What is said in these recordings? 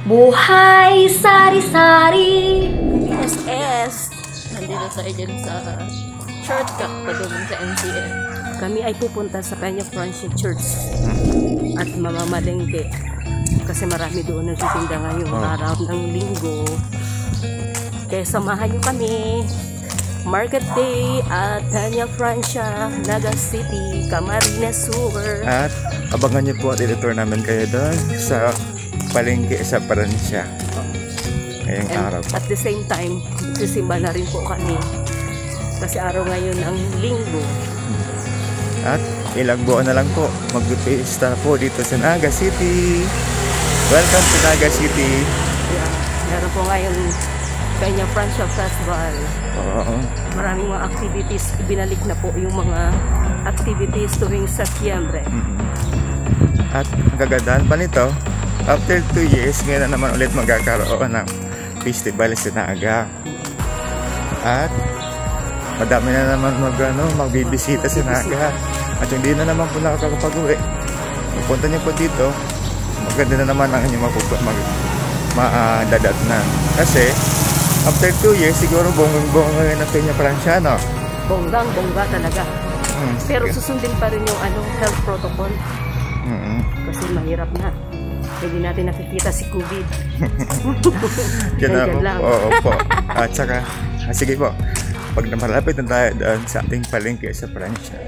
Buhay sari-sari. SSS. Nandito tayo dyan sa shortcut padulong sa NCL. Kami ay pupunta sa Peña Francia Church at mamamalengke kasi marami doon nagtitinda ngayong araw ng linggo. Kaya samahan nyo kami. Market Day at Peña Francia, Naga City, Camarines Sur. At abangan nyo po at i-tour namin kayo doon sa palengke sa Francia ngayong araw. At the same time, sisimba na rin po kami kasi araw ngayon ang linggo. At ilang buwan na lang po mag-fiesta po dito sa Naga City. Welcome to Naga City. Yeah, meron po ngayon Peña Francia Festival. Maraming mga activities. Ibinalik na po yung mga activities tuwing Setyembre. At ang kagandahan pa nito, after 2 years, ngayon na naman ulit magkakaroon ng festival sa Naga. At madami na naman magbibisita sa Naga. At hindi na naman po nakakapag-uwi. Punta niyo po dito, maganda na naman ang inyong madadatnan. Kasi after 2 years, siguro bonggang-bongga ngayon ang Peña Francia, no? Bonggang-bongga talaga. Pero susundin pa rin yung health protocol. Kasi mahirap na. Hindi natin nakikita si COVID. Yan lang. Oo po. At saka, sige po, pag namalapit na tayo doon sa ating palengke sa Francia.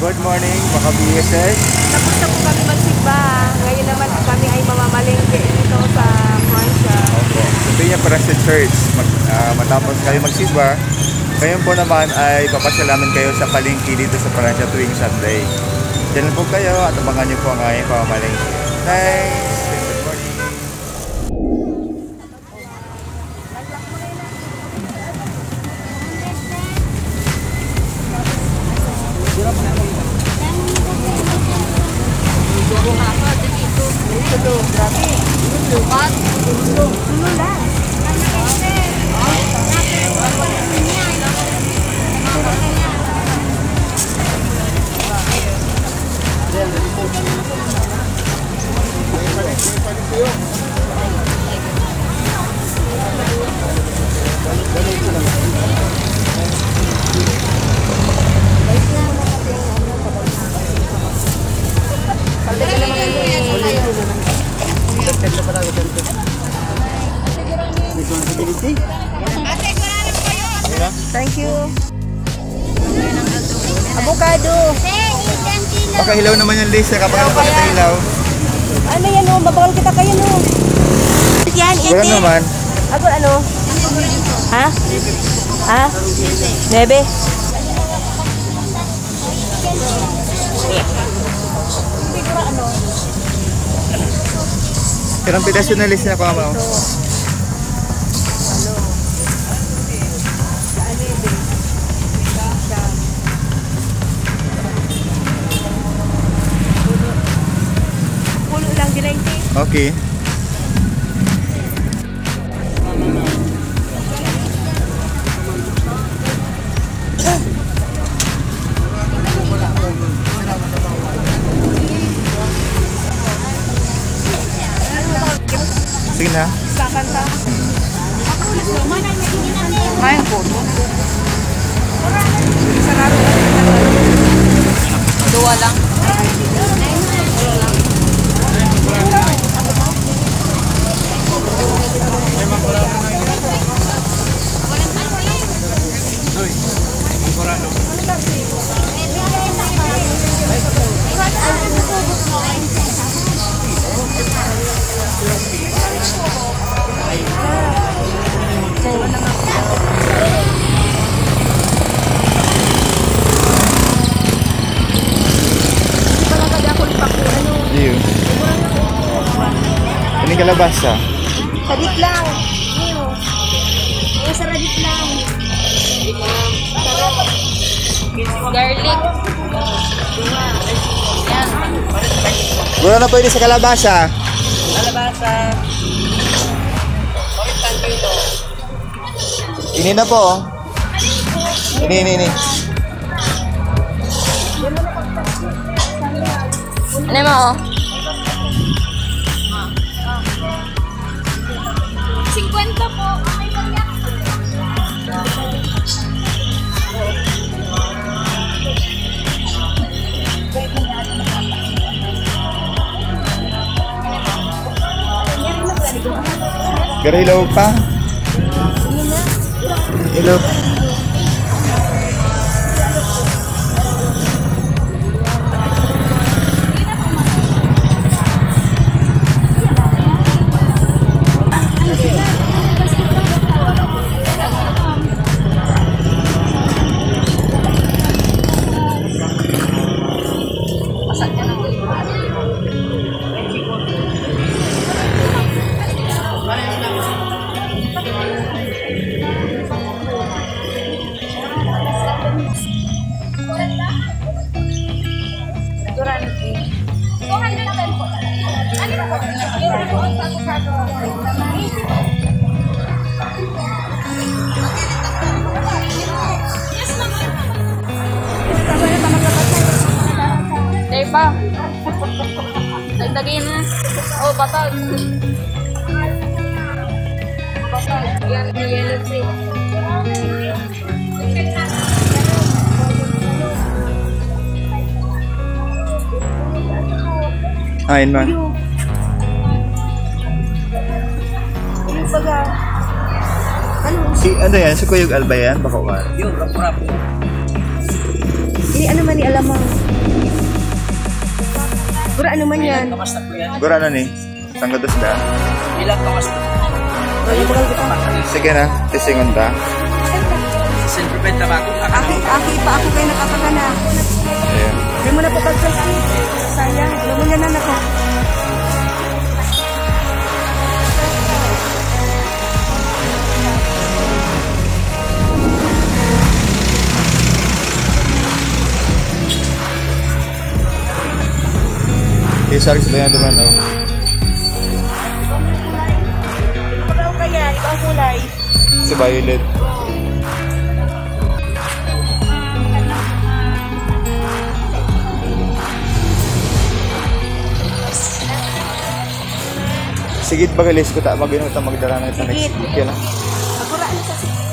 Good morning, mga BSS. Tapos na po kami magsigba. Ngayon naman kami ay mamamalengke dito sa Francia. Opo. Sa Peña Francia Church. Matapos kayo magsigba, ngayon po naman ay papasyalamin kayo sa palengke dito sa Francia tuwing Sunday. Diyan po kayo at abangan niyo po ang aking pamamalengke. Nice! Good morning! Thank you. Avocado. Baka hilaw naman yung Lisa kapag ano pa hilaw. Ano yan o? Mabawal kita kayo no. Yan, Wala naman. Ako ano? Ha? Ha? Nebe? Ilang pidaso na Lisa na ko mo? Okay. Sige na. Main po. Dua lang. Iyo. Ini kalabasa. Sadit lang. Sa radit lang. Garlic. Yan. Wala na pwede sa kalabasa. Kalabasa. Ini na po. Ini. Ano mo? 50 po. Pero ilaw pa. Ilaw. Day pa. Dagdagin na. Oh, batag. Batag. Yan, yellow tree. Ayun ma. Si ano yan? Si Kuyog Alba yan? Baka wala. Yung rapo-rapo. Ini ano man ni alamang. Gura ano man yan. Kamas na po yan. Gura na ni. Tangga dos da. Ilang kamas na. Sige na. Tisingon ta. Sentiped na ba ako? Aki pa ako kayo nakapagana. Ayan. Hindi mo na po pagkasi. Sayang. Alam mo na na ako. Isari sa bayan naman, no? Ano kaya? Ibang kulay. Si Violet. Sigit bagalis ko ta magino ta magdala na sa next week yan. Agura ano sa sige.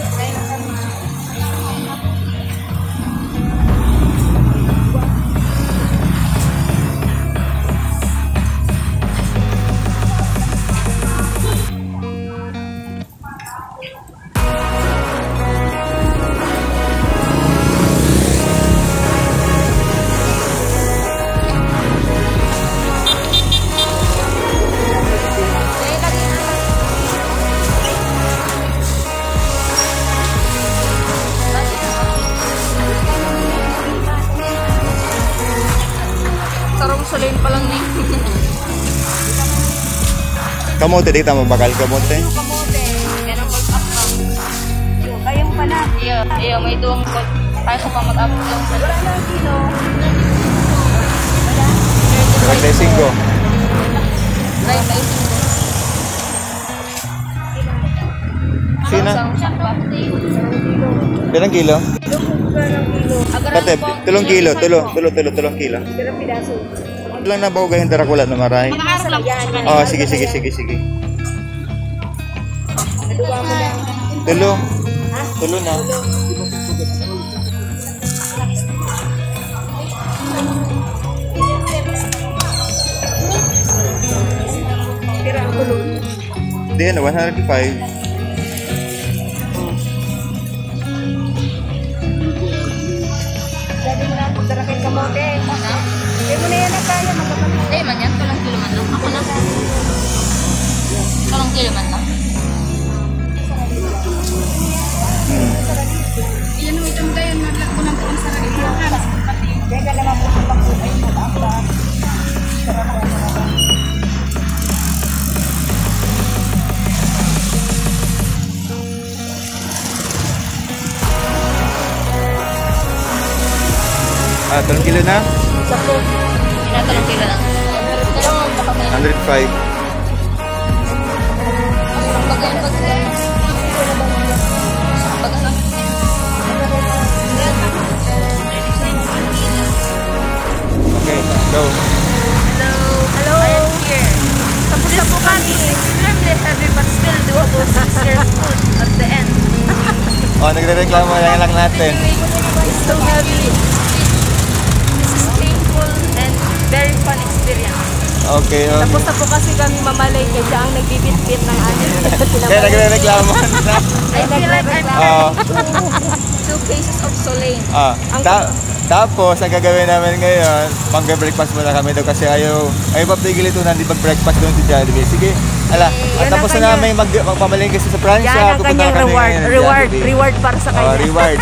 Sulayin pa lang ni. Kamote dito mo bakal kamote. Kamote. Pero pag-up lang. Kaya mo pa na. Iyo, may duwang pag tayo sa pamag-up lang. Wala na kilo. 35. Try maising mo. Sina? Ilang kilo? Kate, 3 kilo, 3 kilo. Pero pidaso. Lang na ba gahin tara kulat na maray? Oh, sige. Naduwa mo lang. Tulo na. Pero ang kulong. Hindi na, 105. Sabi mo na, pagdara kay kamote. Hindi mo na yan na kaya, magkapag. Hindi man yan, tulong kilo man lang. Ako na. Tulong kilo man lang. Iyan mo itong dayan, naglag ko ng buong sarang ilihan. Teka naman po sa pagkulay mo, ang ba? Ah, 3 kilo na? Sakto. Tulong kilo lang. Tulong baka may 105. Okay, go. Hello. I am here. Tapos na po kami. Extremely heavy but still doable 6 years food at the end. Oh, nagre-reklamo lang natin. It's so heavy. This is painful and very fun experience. Okay, okay. Tapos na po kasi kami mamalay kaya siya ang nagbibit-bit ng anin. Kaya nagre-reklamo na. I feel like I'm Oh, two cases of Solane. tapos, ang gagawin namin ngayon, mag-breakfast muna kami daw kasi ayaw papigil ito na di mag-breakfast doon si Jollibee. Sige, ala, Yan tapos ang na namin magpamalingkis sa Pransya. Yan ang Pupunta kanyang kami reward. ngayon ng Reward. Jollibee. Reward para sa Oh, kanya. reward.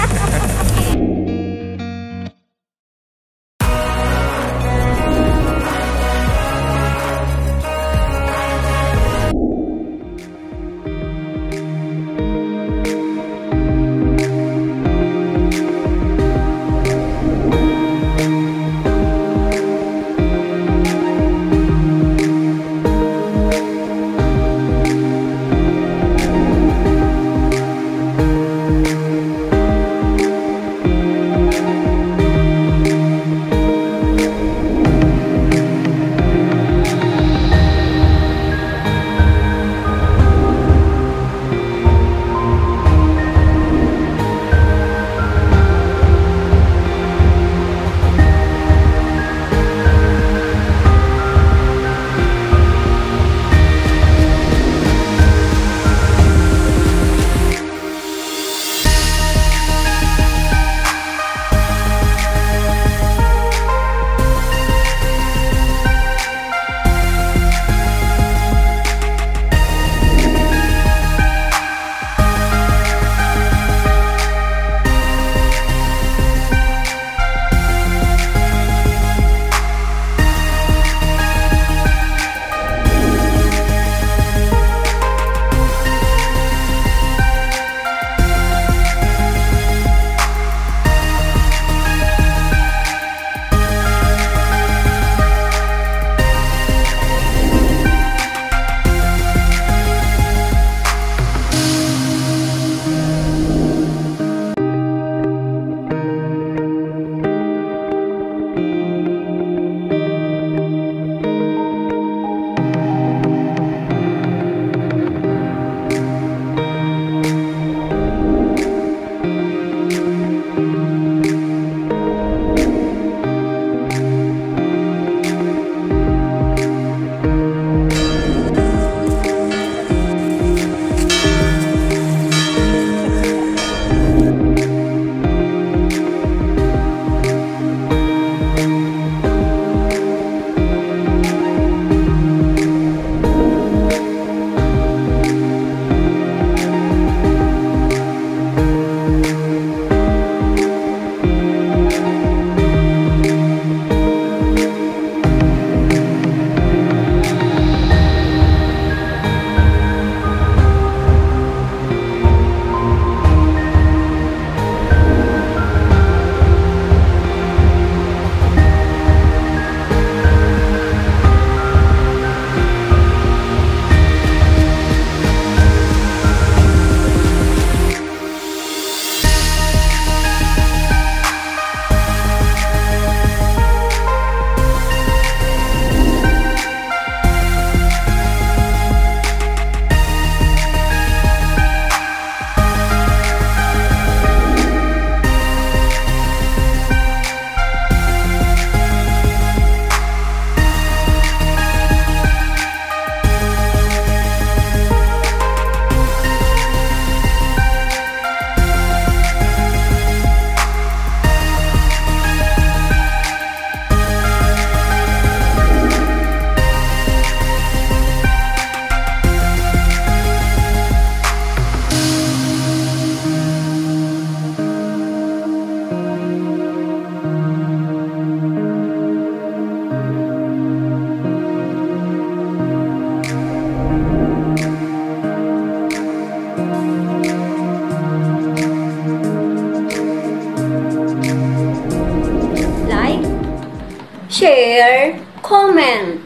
share, comment,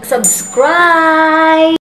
subscribe.